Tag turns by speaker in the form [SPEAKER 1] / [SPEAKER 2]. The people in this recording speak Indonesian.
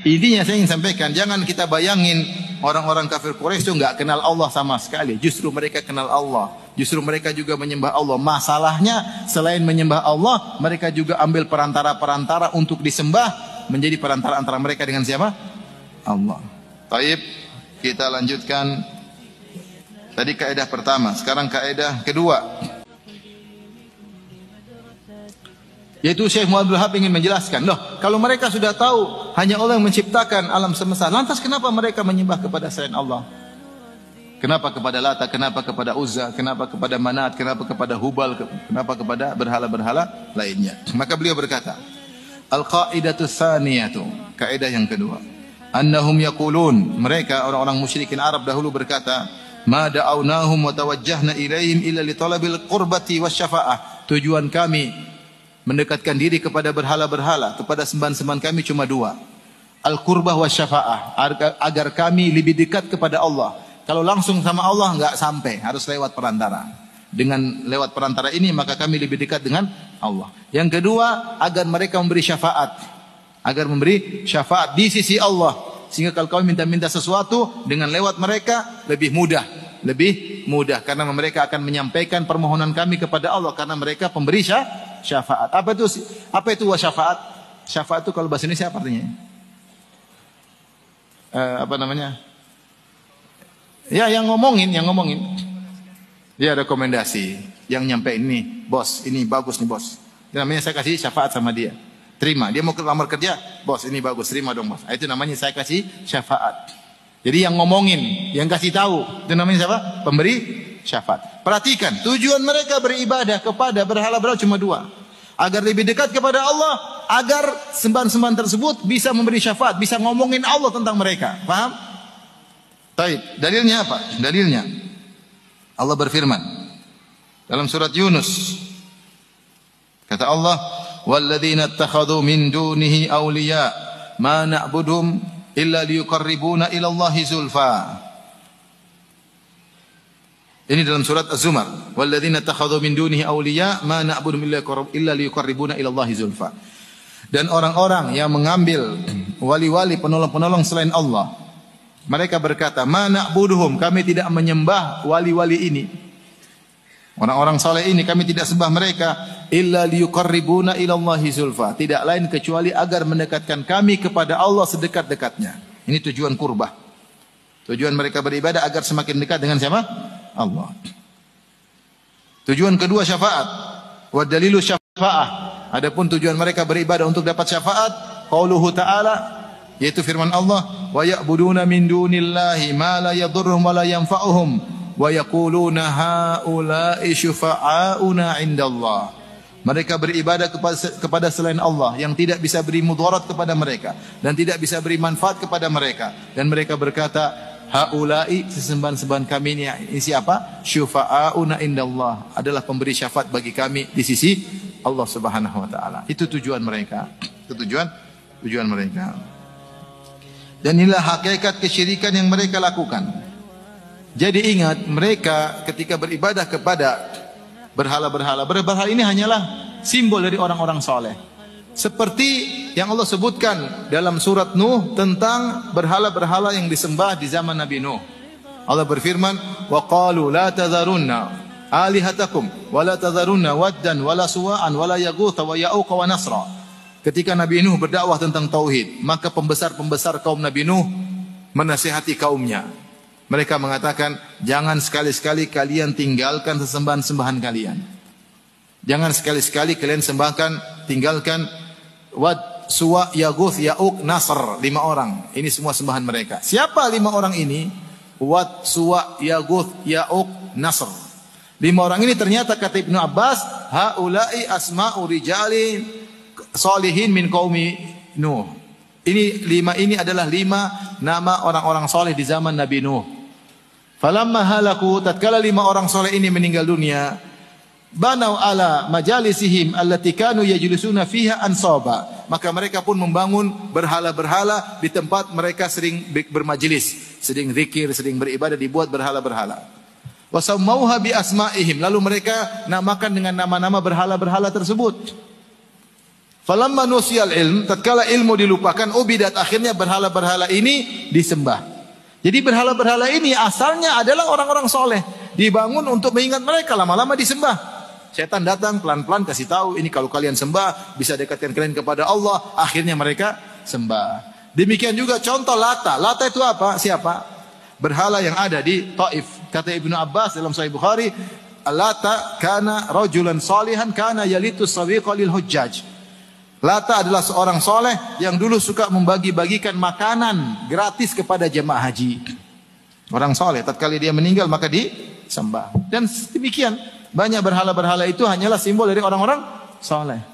[SPEAKER 1] Intinya saya ingin sampaikan, jangan kita bayangin orang-orang kafir Quraisy itu enggak kenal Allah sama sekali. Justru mereka kenal Allah. Justru mereka juga menyembah Allah. Masalahnya selain menyembah Allah, mereka juga ambil perantara-perantara untuk disembah, menjadi perantara antara mereka dengan siapa? Allah. Baik, kita lanjutkan. Tadi kaidah pertama, sekarang kaidah kedua. Yaitu Syekh Muhammad Abdul Wahab ingin menjelaskan, loh, kalau mereka sudah tahu hanya Allah yang menciptakan alam semesta, lantas kenapa mereka menyembah kepada selain Allah? Kenapa kepada Lata, kenapa kepada Uzza, kenapa kepada Manat, kenapa kepada Hubal, kenapa kepada berhala-berhala lainnya? Maka beliau berkata, Al-qaidatu tsaniyatu, kaidah yang kedua. Annahum yaqulun, mereka orang-orang musyrikin Arab dahulu berkata, ma da'awnahum wa tawajjahna ilaihim illa li talabil qurbati wasyafa'ah. Tujuan kami mendekatkan diri kepada berhala-berhala, kepada sembahan-sembahan kami cuma dua. Al-qurbah wasyafa'ah, agar kami lebih dekat kepada Allah. Kalau langsung sama Allah enggak sampai, harus lewat perantara. Dengan lewat perantara ini maka kami lebih dekat dengan Allah. Yang kedua, agar mereka memberi syafaat. Agar memberi syafaat di sisi Allah. Sehingga kalau kami minta-minta sesuatu dengan lewat mereka lebih mudah. Lebih mudah karena mereka akan menyampaikan permohonan kami kepada Allah karena mereka pemberi syafaat. Apa itu syafaat? Syafaat itu kalau bahasa Indonesia apa artinya? Apa namanya? Ya, yang ngomongin. Dia rekomendasi, yang nyampe ini, bos, ini bagus nih bos. Itu namanya saya kasih syafaat sama dia. Terima. Dia mau lamar kerja, bos, ini bagus, terima dong bos. Itu namanya saya kasih syafaat. Jadi yang ngomongin, yang kasih tahu, itu namanya siapa? Pemberi syafaat. Perhatikan, tujuan mereka beribadah kepada berhala-berhala cuma dua. Agar lebih dekat kepada Allah, agar sembahan-sembahan tersebut bisa memberi syafaat, bisa ngomongin Allah tentang mereka. Paham? Baik, dalilnya apa? Dalilnya Allah berfirman dalam surat Yunus. Kata Allah, "Walladzina ittakhadhu min dunihi awliya ma na'buduhum illa liyuqarribuna ila Allahi zulfa." Ini dalam surat Az-Zumar. Walladzina ittakhadhu min dunihi awliya ma na'buduhum illa liyuqarribuna ila Allahi zulfa. Dan orang-orang yang mengambil wali-wali penolong-penolong selain Allah, mereka berkata, "Ma na'buduhum," kami tidak menyembah wali-wali ini. Orang-orang saleh ini kami tidak sembah mereka, illa liyuqarribuna ila Allahi zulfa, tidak lain kecuali agar mendekatkan kami kepada Allah sedekat-dekatnya. Ini tujuan kurbah. Tujuan mereka beribadah agar semakin dekat dengan siapa? Allah. Tujuan kedua syafaat. Wa dalilu syafa'ah. Adapun tujuan mereka beribadah untuk dapat syafaat, qauluhu ta'ala, yaitu firman Allah, wa ya'buduna min dunillahi ma la yadhurruhum wa la yanfa'uhum wa yaquluna haula'i syufa'auna 'indallah. Mereka beribadah kepada selain Allah yang tidak bisa beri mudarat kepada mereka dan tidak bisa beri manfaat kepada mereka, dan mereka berkata, haula'i, sesembahan-sembahan kami ini siapa? Syufa'auna 'indallah, adalah pemberi syafaat bagi kami di sisi Allah Subhanahu wa taala. Itu tujuan mereka. Itu tujuan mereka. Dan inilah hakikat kesyirikan yang mereka lakukan. Jadi ingat, mereka ketika beribadah kepada berhala-berhala ini hanyalah simbol dari orang-orang soleh. Seperti yang Allah sebutkan dalam surat Nuh tentang berhala-berhala yang disembah di zaman Nabi Nuh. Allah berfirman, wa qalu la tadharunna alihatakum wa la tadharunna waddan wa la suwa'an wa la yaghutha wa ya'uqa wa nasra. Ketika Nabi Nuh berdakwah tentang tauhid, maka pembesar-pembesar kaum Nabi Nuh menasihati kaumnya. Mereka mengatakan, jangan sekali-sekali kalian tinggalkan sesembahan-sembahan kalian. Jangan sekali-sekali kalian tinggalkan Wad, Suwa, Yaguth, Ya'uq, Nasr, 5 orang. Ini semua sembahan mereka. Siapa 5 orang ini? Wad, Suwa, Yaguth, Ya'uq, Nasr. 5 orang ini ternyata kata Ibnu Abbas, haula'i asma'u rijalin solihin min qaumi Nuh. Ini 5 ini adalah 5 nama orang-orang soleh di zaman Nabi Nuh. Falamma halaku, tatkala 5 orang soleh ini meninggal dunia, banau ala majalisihim allati kanu yajlisuna fiha ansaba, maka mereka pun membangun berhala-berhala di tempat mereka sering bermajelis, sering zikir, sering beribadah, dibuat berhala-berhala. Wa sammauha bi asma'ihim, lalu mereka namakan dengan nama-nama berhala-berhala tersebut. Falamma nusiyal ilm, tatkala ilmu dilupakan, ubidat, akhirnya berhala-berhala ini disembah. Jadi berhala-berhala ini asalnya adalah orang-orang soleh. Dibangun untuk mengingat mereka, lama-lama disembah. Setan datang pelan-pelan kasih tahu, ini kalau kalian sembah bisa dekatkan kalian kepada Allah. Akhirnya mereka sembah. Demikian juga contoh Lata. Lata itu apa? Siapa? Berhala yang ada di Taif. Kata Ibnu Abbas dalam Sahih Bukhari, Lata kana rajulan salihan kana yalitu sawiqa lil hujjaj. Lata adalah seorang soleh yang dulu suka membagi-bagikan makanan gratis kepada jemaah haji. Orang soleh, tatkala dia meninggal maka disembah. Dan demikian, banyak berhala-berhala itu hanyalah simbol dari orang-orang soleh.